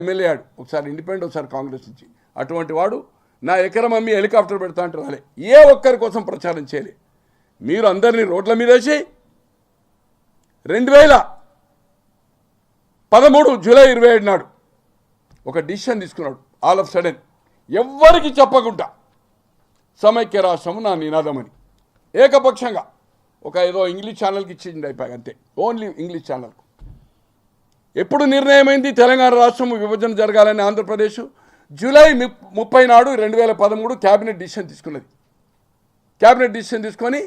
MLA ఆడు, ఒకసారి independent, ఒకసారి కాంగ్రెస్ నుంచి. అటువంటి వాడు నా ఎకరం అమ్మి హెలికాప్టర్ పెడతా అంటే రాలే, ఏ ఒక్కరి కోసం ప్రచారం చేయలే. మీరు అందరినీ రోడ్ల మీద వేసి 2013 జూలై 27 నాడు ఒక డిసిషన్ తీసుకున్నాడు. ఆల్ ఆఫ్ సడన్ ఎవ్వరికి చెప్పకుండా సమైక్య రాష్ట్రం నా నినాదమని ఏకపక్షంగా ఒక ఏదో ఇంగ్లీష్ ఛానల్కి ఇచ్చింది అయిపోయి, అంతే, ఓన్లీ ఇంగ్లీష్ ఛానల్కు. ఎప్పుడు నిర్ణయమైంది తెలంగాణ రాష్ట్రం విభజన జరగాలని ఆంధ్రప్రదేశ్? జూలై 30 నాడు 2013 క్యాబినెట్ డిసిషన్ తీసుకున్నది. క్యాబినెట్ డిసిషన్ తీసుకొని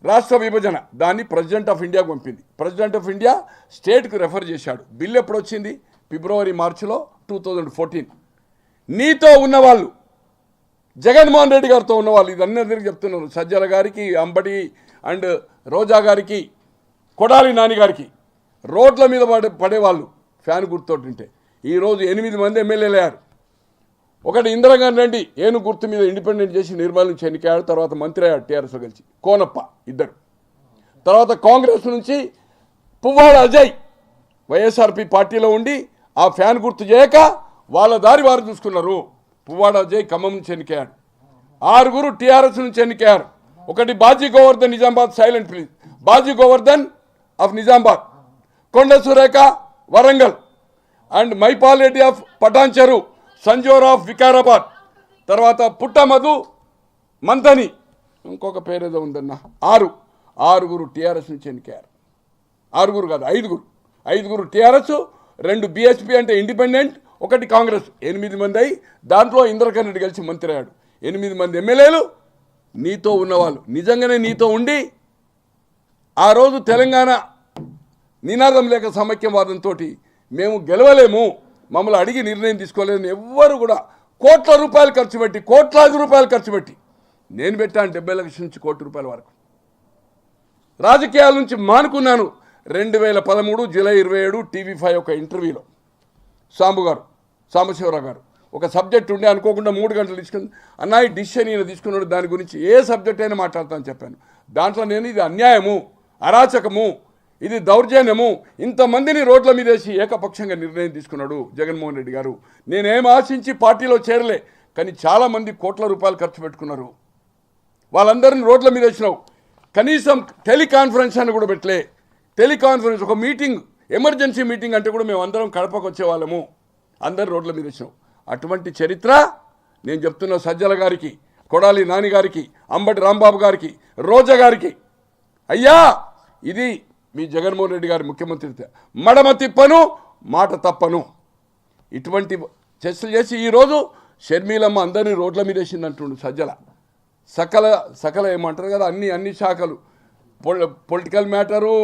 రాష్ట్ర విభజన దాన్ని ప్రెసిడెంట్ ఆఫ్ ఇండియాకు పంపింది. ప్రెసిడెంట్ ఆఫ్ ఇండియా స్టేట్కు రెఫర్ చేశాడు. బిల్లు ఎప్పుడు వచ్చింది? ఫిబ్రవరి మార్చిలో 2014. నీతో ఉన్నవాళ్ళు, జగన్మోహన్ రెడ్డి గారితో ఉన్నవాళ్ళు, ఇది అందరికీ చెప్తున్నారు, సజ్జల గారికి, అంబటి అండ్ రోజా గారికి, కొడాలి నాని గారికి, రోడ్ల మీద పడేవాళ్ళు ఫ్యాన్ గుర్తుతుంటే ఈరోజు 8 మంది ఎమ్మెల్యేలు అయ్యారు. ఒకటి ఇందిరాగాంధీ రెడ్డి ఏను గుర్తు మీద ఇండిపెండెంట్ చేసి నిర్మల్ ఎన్నికయ్యాడు, తర్వాత మంత్రి అయ్యాడు టీఆర్ఎస్లో కలిసి, కోనప్ప ఇద్దరు. తర్వాత కాంగ్రెస్ నుంచి పువ్వాడ అజయ్ వైఎస్ఆర్పి పార్టీలో ఉండి ఆ ఫ్యాన్ గుర్తు చేయక వాళ్ళ దారి వారు చూసుకున్నారు. పువ్వాడ అజయ్ ఖమ్మం నుంచి ఎన్నికయ్యాడు. 6 టీఆర్ఎస్ నుంచి ఎన్నికయ్యారు. ఒకటి Baji Govardhan, Nizamabad, silent please, Baji Govardhan of Nizamabad, Konda Surekha Warangal, and Mahipal Reddy of Patancheru, Sanjor of Vikarabad, తర్వాత పుట్టమధు మంతని, ఇంకొక పేరేదో ఉందన్న, 6 టీఆర్ఎస్ నుంచి ఎన్నికయ్యారు. 6 కాదు, 5 టీఆర్ఎస్, 2 బీఎస్పీ అంటే ఇండిపెండెంట్, 1 కాంగ్రెస్, 8 మంది అయి దాంట్లో ఇంద్రకరణ్ రెడ్డి కలిసి మంత్రి అయ్యాడు. 8 మంది ఎమ్మెల్యేలు నీతో ఉన్నవాళ్ళు, నిజంగానే నీతో ఉండి ఆ రోజు తెలంగాణ నినాదం లేక సమైక్యవాదంతో మేము గెలవలేము, మమ్మల్ని అడిగి నిర్ణయం తీసుకోలేదని ఎవ్వరు కూడా కోట్లాది రూపాయలు ఖర్చు పెట్టి నేను పెట్టాను 70 లక్షల నుంచి ₹1 కోటి వరకు. రాజకీయాల నుంచి మానుకున్నాను. 2013 జూలై 27 TV5 ఒక ఇంటర్వ్యూలో సాంబశివరావు గారు ఒక సబ్జెక్ట్ ఉండే, అనుకోకుండా 3 గంటలు తీసుకుని, అన్నా ఈ డిసిషన్ ఈయన తీసుకున్నాడు, దాని గురించి ఏ సబ్జెక్ట్ అయినా మాట్లాడతానని చెప్పాను. దాంట్లో నేను ఇది అన్యాయము, అరాచకము, ఇది దౌర్జన్యము, ఇంతమందిని రోడ్ల మీద వేసి ఏకపక్షంగా నిర్ణయం తీసుకున్నాడు జగన్మోహన్ రెడ్డి గారు. నేనేం ఆశించి పార్టీలో చేరలే, కానీ చాలామంది ₹కోట్ల ఖర్చు పెట్టుకున్నారు. వాళ్ళందరినీ రోడ్ల మీద వేసినావు. కనీసం టెలికాన్ఫరెన్స్ అని కూడా పెట్టలే. టెలికాన్ఫరెన్స్, ఒక మీటింగ్, ఎమర్జెన్సీ మీటింగ్ అంటే కూడా మేము అందరం కడపకు వచ్చేవాళ్ళము, అందరు రోడ్ల మీద వచ్చినావు. అటువంటి చరిత్ర నేను చెప్తున్న సజ్జల గారికి, కొడాలి నాని గారికి, అంబటి రాంబాబు గారికి, రోజా గారికి, అయ్యా ఇది మీ జగన్మోహన్ రెడ్డి గారి ముఖ్యమంత్రి, మడమ తిప్పను, మాట తప్పను. ఇటువంటి చర్చలు చేసి ఈరోజు షర్మిలమ్మ అందరినీ రోడ్ల మీద వేసిందంటుండు సజ్జల. సకల ఏమంటారు కదా, అన్ని శాఖలు, పొలిటికల్ మ్యాటరు,